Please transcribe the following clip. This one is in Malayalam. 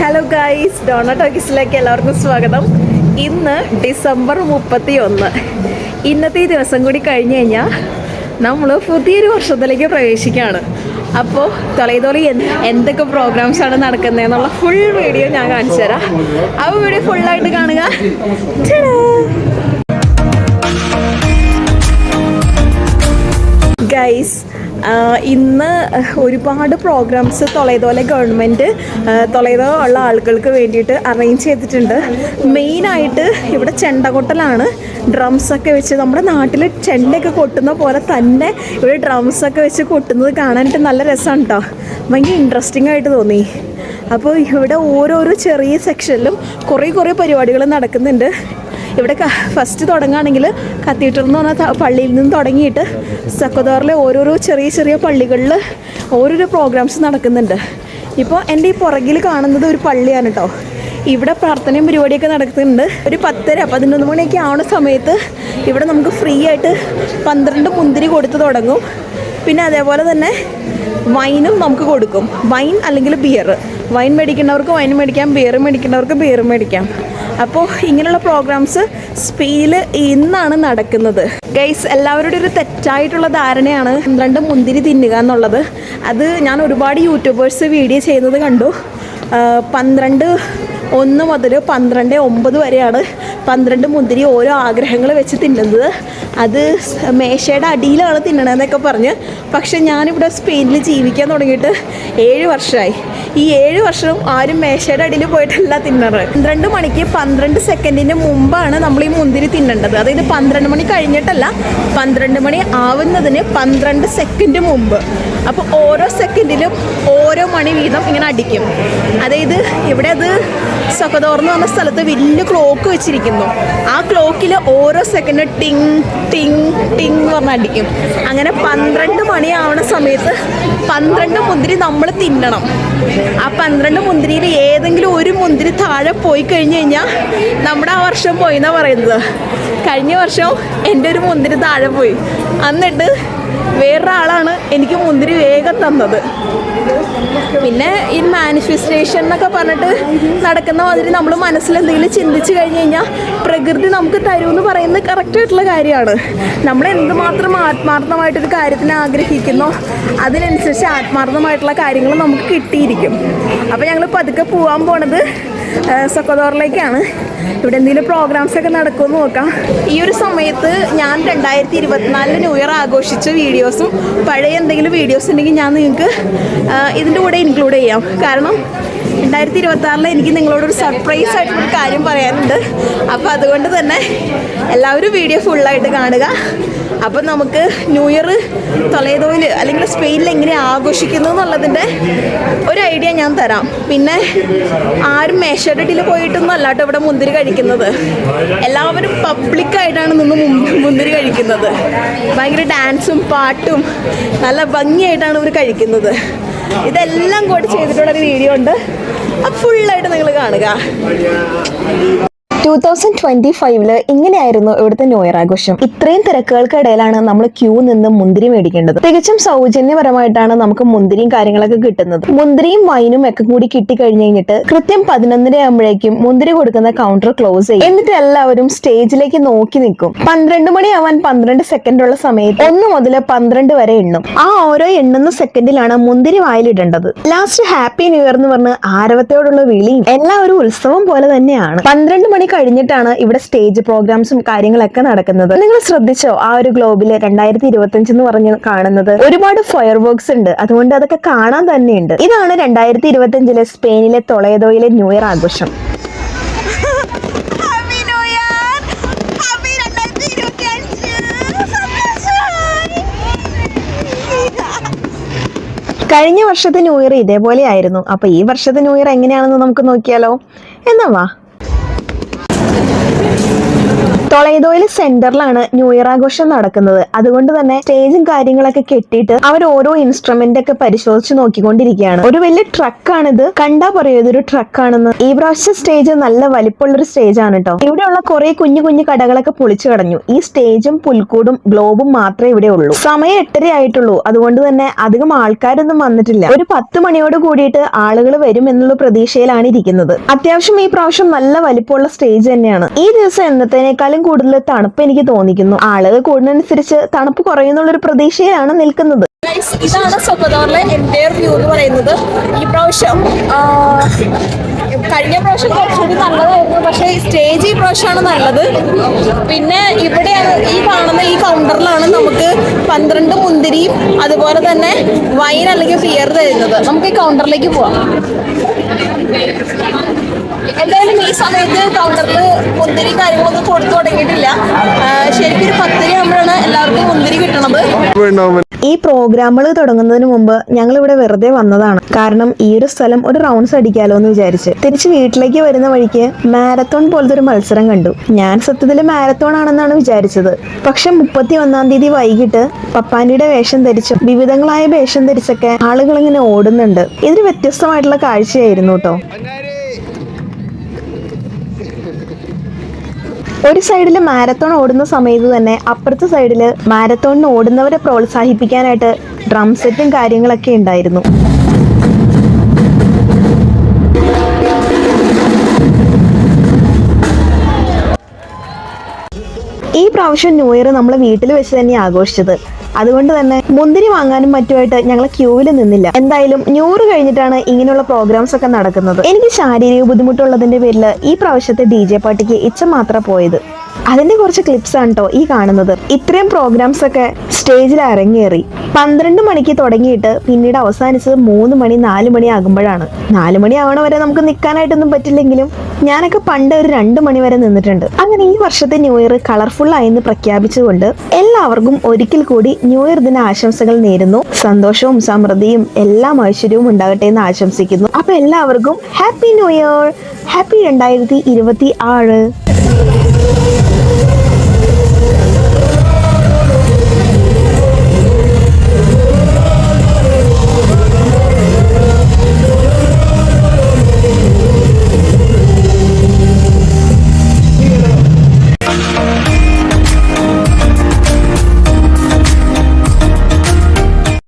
ഹലോ ഗൈസ്, ഡോണ ടോക്കീസിലേക്ക് എല്ലാവർക്കും സ്വാഗതം. ഇന്ന് ഡിസംബർ 31. ഇന്നത്തെ ഈ ദിവസം കൂടി കഴിഞ്ഞ് കഴിഞ്ഞാൽ നമ്മൾ പുതിയൊരു വർഷത്തിലേക്ക് പ്രവേശിക്കുകയാണ്. അപ്പോൾ തൊലൈതോലി എന്തൊക്കെ പ്രോഗ്രാംസാണ് നടക്കുന്നതെന്നുള്ള ഫുൾ വീഡിയോ ഞാൻ കാണിച്ചു തരാം. ആ വീഡിയോ ഫുള്ളായിട്ട് കാണുക. ഗൈസ്, ഇന്ന് ഒരുപാട് പ്രോഗ്രാംസ് തൊലൈതോലെ ഗവൺമെൻറ് തൊലൈതോ ഉള്ള ആളുകൾക്ക് വേണ്ടിയിട്ട് അറേഞ്ച് ചെയ്തിട്ടുണ്ട്. മെയിനായിട്ട് ഇവിടെ ചെണ്ടകൊട്ടലാണ്. ഡ്രംസൊക്കെ വെച്ച് നമ്മുടെ നാട്ടിൽ ചെണ്ടയൊക്കെ കൊട്ടുന്ന പോലെ തന്നെ ഇവിടെ ഡ്രംസൊക്കെ വെച്ച് കൊട്ടുന്നത് കാണാനായിട്ട് നല്ല രസമാണ് കേട്ടോ. ഭയങ്കര ഇൻട്രസ്റ്റിംഗ് ആയിട്ട് തോന്നി. അപ്പോൾ ഇവിടെ ഓരോരോ ചെറിയ സെക്ഷനിലും കുറേ പരിപാടികൾ നടക്കുന്നുണ്ട്. ഇവിടെ ഫസ്റ്റ് തുടങ്ങുകയാണെങ്കിൽ കത്തീഡ്രൽ എന്ന് പറഞ്ഞ പള്ളിയിൽ നിന്ന് തുടങ്ങിയിട്ട് സക്കോദാറിലെ ഓരോരോ ചെറിയ പള്ളികളിൽ ഓരോരോ പ്രോഗ്രാംസ് നടക്കുന്നുണ്ട്. ഇപ്പോൾ എൻ്റെ ഈ പുറകിൽ കാണുന്നത് ഒരു പള്ളിയാണ് കേട്ടോ. ഇവിടെ പ്രാർത്ഥനയും പരിപാടിയൊക്കെ നടക്കുന്നുണ്ട്. ഒരു 10-11 മണിയൊക്കെ ആവുന്ന സമയത്ത് ഇവിടെ നമുക്ക് ഫ്രീ ആയിട്ട് 12 മുന്തിരി കൊടുത്ത് തുടങ്ങും. പിന്നെ അതേപോലെ തന്നെ വൈനും നമുക്ക് കൊടുക്കും. വൈൻ അല്ലെങ്കിൽ ബിയർ. വൈൻ മേടിക്കുന്നവർക്ക് വൈൻ മേടിക്കാം, ബിയർ മേടിക്കുന്നവർക്ക് ബിയർ മേടിക്കാം. അപ്പോൾ ഇങ്ങനെയുള്ള പ്രോഗ്രാംസ് സ്പെയിനിൽ ഇന്നാണ് നടക്കുന്നത്. ഗൈസ്, എല്ലാവരുടെയും ഒരു തെറ്റായിട്ടുള്ള ധാരണയാണ് 12 മുന്തിരി തിന്നുക എന്നുള്ളത്. അത് ഞാൻ ഒരുപാട് യൂട്യൂബേഴ്സ് വീഡിയോ ചെയ്യുന്നത് കണ്ടു. 12:01 മുതൽ 12:09 വരെയാണ് 12 മുന്തിരി ഓരോ ആഗ്രഹങ്ങൾ വെച്ച് തിന്നുന്നത്. അത് മേശയുടെ അടിയിലാണ് തിന്നണമെന്നൊക്കെ പറഞ്ഞ്. പക്ഷെ ഞാനിവിടെ സ്പെയിനിൽ ജീവിക്കാൻ തുടങ്ങിയിട്ട് 7 വർഷമായി. ഈ 7 വർഷവും ആരും മേശയുടെ അടിയിൽ പോയിട്ടല്ല തിന്നറ്. 12 മണിക്ക് 12 സെക്കൻഡിന് മുമ്പാണ് നമ്മൾ ഈ മുന്തിരി തിന്നേണ്ടത്. അതായത് 12 മണി കഴിഞ്ഞിട്ടല്ല, 12 മണി ആവുന്നതിന് 12 സെക്കൻഡ് മുമ്പ്. അപ്പോൾ ഓരോ സെക്കൻഡിലും ഓരോ മണി വീതം ഇങ്ങനെ അടിക്കും. അതായത് ഇവിടെ അത് സക്കോദാർ എന്ന് പറഞ്ഞ സ്ഥലത്ത് വലിയ ക്ലോക്ക് വെച്ചിരിക്കുന്നു. ആ ക്ലോക്കിൽ ഓരോ സെക്കൻഡ് ടിങ് ടിങ് ടിങ് എന്ന് പറഞ്ഞാൽ അടിക്കും. അങ്ങനെ 12 മണിയാവണ സമയത്ത് 12 മുന്തിരി നമ്മൾ തിന്നണം. ആ 12 മുന്തിരിയിൽ ഏതെങ്കിലും ഒരു മുന്തിരി താഴെ പോയി കഴിഞ്ഞ് കഴിഞ്ഞാൽ നമ്മുടെ ആ വർഷം പോയി എന്നാണ് പറയുന്നത്. കഴിഞ്ഞ വർഷം എൻ്റെ ഒരു മുന്തിരി താഴെ പോയി. എന്നിട്ട് വേറൊരാളാണ് എനിക്ക് മുന്തിരി വേഗം തന്നത്. പിന്നെ ഈ മാനിഫെസ്റ്റേഷൻ എന്നൊക്കെ പറഞ്ഞിട്ട് നടക്കുന്ന മാതിരി നമ്മൾ മനസ്സിൽ എന്തെങ്കിലും ചിന്തിച്ച് കഴിഞ്ഞ് കഴിഞ്ഞാൽ പ്രകൃതി നമുക്ക് തരുമെന്ന് പറയുന്നത് കറക്റ്റായിട്ടുള്ള കാര്യമാണ്. നമ്മൾ എന്തുമാത്രം ആത്മാർത്ഥമായിട്ടൊരു കാര്യത്തിന് ആഗ്രഹിക്കുന്നോ അതിനനുസരിച്ച് ആത്മാർത്ഥമായിട്ടുള്ള കാര്യങ്ങൾ നമുക്ക് കിട്ടിയിരിക്കും. അപ്പോൾ ഞങ്ങൾ പതുക്കെ പോകാൻ പോണത് സക്കോദാറിലേക്കാണ്. ഇവിടെ എന്തെങ്കിലും പ്രോഗ്രാംസൊക്കെ നടക്കുമെന്ന് നോക്കാം. ഈ ഒരു സമയത്ത് ഞാൻ 2024 ന്യൂ ഇയർ ആഘോഷിച്ച വീഡിയോസും പഴയ എന്തെങ്കിലും വീഡിയോസ് ഉണ്ടെങ്കിൽ ഞാൻ നിങ്ങൾക്ക് ഇതിൻ്റെ കൂടെ ഇൻക്ലൂഡ് ചെയ്യാം. കാരണം 2026 എനിക്ക് നിങ്ങളോടൊരു സർപ്രൈസ് ആയിട്ടൊരു കാര്യം പറയാനുണ്ട്. അപ്പോൾ അതുകൊണ്ട് തന്നെ എല്ലാവരും വീഡിയോ ഫുള്ളായിട്ട് കാണുക. അപ്പം നമുക്ക് ന്യൂ ഇയർ തൊലൈതോയിൽ അല്ലെങ്കിൽ സ്പെയിനിൽ എങ്ങനെ ആഘോഷിക്കുന്നു എന്നുള്ളതിൻ്റെ ഒരു ഐഡിയ ഞാൻ തരാം. പിന്നെ ആരും മേശയുടെ അടിയിൽ പോയിട്ടൊന്നും അല്ല കേട്ടോ ഇവിടെ മുന്തിരി കഴിക്കുന്നത്. എല്ലാവരും പബ്ലിക്കായിട്ടാണ് നിന്ന് മുന്തിരി കഴിക്കുന്നത്. ഭയങ്കര ഡാൻസും പാട്ടും നല്ല ഭംഗിയായിട്ടാണ് ഇവർ കഴിക്കുന്നത്. ഇതെല്ലാം കൂടി ചെയ്തിട്ടുള്ളൊരു വീഡിയോ ഉണ്ട്. അത് ഫുള്ളായിട്ട് നിങ്ങൾ കാണുക. 2025 ഇങ്ങനെയായിരുന്നു ഇവിടുത്തെ ന്യൂ ഇയർ ആഘോഷം. ഇത്രയും തിരക്കുകൾക്കിടയിലാണ് നമ്മൾ ക്യൂ നിന്ന് മുന്തിരി മേടിക്കേണ്ടത്. തികച്ചും സൗജന്യപരമായിട്ടാണ് നമുക്ക് മുന്തിരിയും കാര്യങ്ങളൊക്കെ കിട്ടുന്നത്. മുന്തിരിയും വൈനും ഒക്കെ കൂടി കിട്ടിക്കഴിഞ്ഞ് കഴിഞ്ഞിട്ട് കൃത്യം 11 ആകുമ്പോഴേക്കും മുന്തിരി കൊടുക്കുന്ന കൗണ്ടർ ക്ലോസ് ചെയ്യും. എന്നിട്ട് എല്ലാവരും സ്റ്റേജിലേക്ക് നോക്കി നിൽക്കും. 12 മണിയാവാൻ 12 സെക്കൻഡ് ഉള്ള സമയത്ത് 1 മുതൽ 12 വരെ എണ്ണും. ആ ഓരോ എണ്ണുന്ന സെക്കൻഡിലാണ് മുന്തിരി വായിലിടേണ്ടത്. ലാസ്റ്റ് ഹാപ്പി ന്യൂ ഇയർ എന്ന് പറഞ്ഞ് ആരവത്തോടുള്ള വിളിയും എല്ലാം ഒരു ഉത്സവം പോലെ തന്നെയാണ്. 12 മണി കഴിഞ്ഞിട്ടാണ് ഇവിടെ സ്റ്റേജ് പ്രോഗ്രാംസും കാര്യങ്ങളൊക്കെ നടക്കുന്നത്. നിങ്ങൾ ശ്രദ്ധിച്ചോ, ആ ഒരു ഗ്ലോബില് 2025 എന്ന് പറഞ്ഞ് കാണുന്നത് ഒരുപാട് ഫയർ വർക്ക്സ് ഉണ്ട്. അതുകൊണ്ട് അതൊക്കെ കാണാൻ തന്നെയുണ്ട്. ഇതാണ് 2025 സ്പെയിനിലെ തൊളേദോയിലെ ന്യൂ ഇയർ ആഘോഷം. കഴിഞ്ഞ വർഷത്തെ ന്യൂ ഇയർ ഇതേപോലെ ആയിരുന്നു. അപ്പൊ ഈ വർഷത്തെ ന്യൂ ഇയർ എങ്ങനെയാണെന്ന് നമുക്ക് നോക്കിയാലോ. എന്നാ വാ. തൊളേദോയിൽ സെന്ററിലാണ് ന്യൂ ഇയർ ആഘോഷം നടക്കുന്നത്. അതുകൊണ്ട് തന്നെ സ്റ്റേജും കാര്യങ്ങളൊക്കെ കെട്ടിയിട്ട് അവർ ഓരോ ഇൻസ്ട്രുമെന്റ് ഒക്കെ പരിശോധിച്ച് നോക്കിക്കൊണ്ടിരിക്കുകയാണ്. ഒരു വലിയ ട്രക്കാണിത്, കണ്ടാ പറയൂ ഇതൊരു ട്രക്കാണെന്ന്. ഈ പ്രാവശ്യം സ്റ്റേജ് നല്ല വലിപ്പമുള്ളൊരു സ്റ്റേജ് ആണ് കേട്ടോ. ഇവിടെയുള്ള കുറെ കുഞ്ഞു കുഞ്ഞു കടകളൊക്കെ പൊളിച്ചു കടഞ്ഞു. ഈ സ്റ്റേജും പുൽക്കൂടും ഗ്ലോബും മാത്രമേ ഇവിടെ ഉള്ളൂ. സമയം 8:30 ആയിട്ടുള്ളൂ. അതുകൊണ്ട് തന്നെ അധികം ആൾക്കാരൊന്നും വന്നിട്ടില്ല. ഒരു 10 മണിയോട് കൂടിയിട്ട് ആളുകൾ വരും എന്നുള്ള പ്രതീക്ഷയിലാണ് ഇരിക്കുന്നത്. അത്യാവശ്യം ഈ പ്രാവശ്യം നല്ല വലിപ്പമുള്ള സ്റ്റേജ് തന്നെയാണ്. ഈ ദിവസം എന്നത്തേനേക്കാളും കൂടുതൽ തണുപ്പ് എനിക്ക് തോന്നിക്കുന്നു. ആളുകൾ കൂടുന്നതനുസരിച്ച് തണുപ്പ് കുറയുന്നുള്ളൊരു പ്രതീക്ഷയിലാണ് നിൽക്കുന്നത്. ഇതാണ് സൊക്കദോറിലെ എൻ്റെയർ വ്യൂ എന്ന് പറയുന്നത്. ഈ പ്രാവശ്യം കഴിഞ്ഞ പ്രാവശ്യം കുറച്ചുകൂടി നല്ലതായിരുന്നു, പക്ഷേ സ്റ്റേജ് ഈ പ്രാവശ്യമാണ് നല്ലത്. പിന്നെ ഇവിടെയാണ് ഈ കാണുന്ന ഈ കൗണ്ടറിലാണ് നമുക്ക് 12 മുന്തിരിയും അതുപോലെ തന്നെ വൈൻ അല്ലെങ്കിൽ ബിയർ തരുന്നത്. നമുക്ക് ഈ കൗണ്ടറിലേക്ക് പോവാം. എന്തായാലും ഈ സമയത്ത് കൗണ്ടറിൽ മുന്തിരി കാര്യങ്ങളൊന്നും കൊടുത്തു തുടങ്ങിയിട്ടില്ല. ശരിക്കും ഒരു 10 ആകുമ്പോഴാണ് എല്ലാവർക്കും മുന്തിരി കിട്ടണത്. ഈ പ്രോഗ്രാമുകൾ തുടങ്ങുന്നതിന് മുമ്പ് ഞങ്ങൾ ഇവിടെ വെറുതെ വന്നതാണ്. കാരണം ഈ ഒരു സ്ഥലം ഒരു റൗണ്ട്സ് അടിക്കാലോ എന്ന് വിചാരിച്ച്. തിരിച്ച് വീട്ടിലേക്ക് വരുന്ന വഴിക്ക് മാരത്തോൺ പോലത്തെ ഒരു മത്സരം കണ്ടു. ഞാൻ സത്യത്തിൽ മാരത്തോൺ ആണെന്നാണ് വിചാരിച്ചത്. പക്ഷെ 31-ാം തീയതി വൈകിട്ട് പപ്പാനിയുടെ വേഷം ധരിച്ചും വിവിധങ്ങളായ വേഷം ധരിച്ചൊക്കെ ആളുകൾ ഇങ്ങനെ ഓടുന്നുണ്ട്. ഇതൊരു വ്യത്യസ്തമായിട്ടുള്ള കാഴ്ചയായിരുന്നു കേട്ടോ. ഒരു സൈഡിൽ മാരത്തോൺ ഓടുന്ന സമയത്ത് തന്നെ അപ്പുറത്തെ സൈഡിൽ മാരത്തോണിന് ഓടുന്നവരെ പ്രോത്സാഹിപ്പിക്കാനായിട്ട് ഡ്രം സെറ്റും കാര്യങ്ങളൊക്കെ ഉണ്ടായിരുന്നു. ഈ പ്രാവശ്യം ന്യൂ ഇയർ നമ്മൾ വീട്ടിൽ വെച്ച് തന്നെ ആഘോഷിച്ചത്. അതുകൊണ്ട് തന്നെ മുന്തിരി വാങ്ങാനും മറ്റുമായിട്ട് ഞങ്ങൾ ക്യൂവിൽ നിന്നില്ല. എന്തായാലും ന്യൂ ഇയർ കഴിഞ്ഞിട്ടാണ് ഇങ്ങനെയുള്ള പ്രോഗ്രാംസ് ഒക്കെ നടക്കുന്നത്. എനിക്ക് ശാരീരിക ബുദ്ധിമുട്ടുള്ളതിന്റെ പേരിൽ ഈ പ്രാവശ്യത്തെ DJ പാർട്ടിക്ക് ഇച്ച മാത്രം പോയത്. അതിന്റെ കുറച്ച് ക്ലിപ്സ് ആണ് കേട്ടോ ഈ കാണുന്നത്. ഇത്രയും പ്രോഗ്രാംസ് ഒക്കെ സ്റ്റേജിൽ അരങ്ങേറി 12 മണിക്ക് തുടങ്ങിയിട്ട് പിന്നീട് അവസാനിച്ചത് 3 മണി 4 മണി ആകുമ്പോഴാണ്. 4 മണി ആവണ വരെ നമുക്ക് നിൽക്കാനായിട്ടൊന്നും പറ്റില്ലെങ്കിലും ഞാനൊക്കെ പണ്ട് ഒരു 2 മണി വരെ നിന്നിട്ടുണ്ട്. അങ്ങനെ ഈ വർഷത്തെ ന്യൂ ഇയർ കളർഫുൾ ആയെന്ന് പ്രഖ്യാപിച്ചുകൊണ്ട് എല്ലാവർക്കും ഒരിക്കൽ കൂടി ന്യൂ ഇയർ ദിന ആശംസകൾ നേരുന്നു. സന്തോഷവും സമൃദ്ധിയും എല്ലാം ഐശ്വര്യവും ഉണ്ടാകട്ടെ എന്ന് ആശംസിക്കുന്നു. അപ്പൊ എല്ലാവർക്കും ഹാപ്പി ന്യൂ ഇയർ, ഹാപ്പി 2026.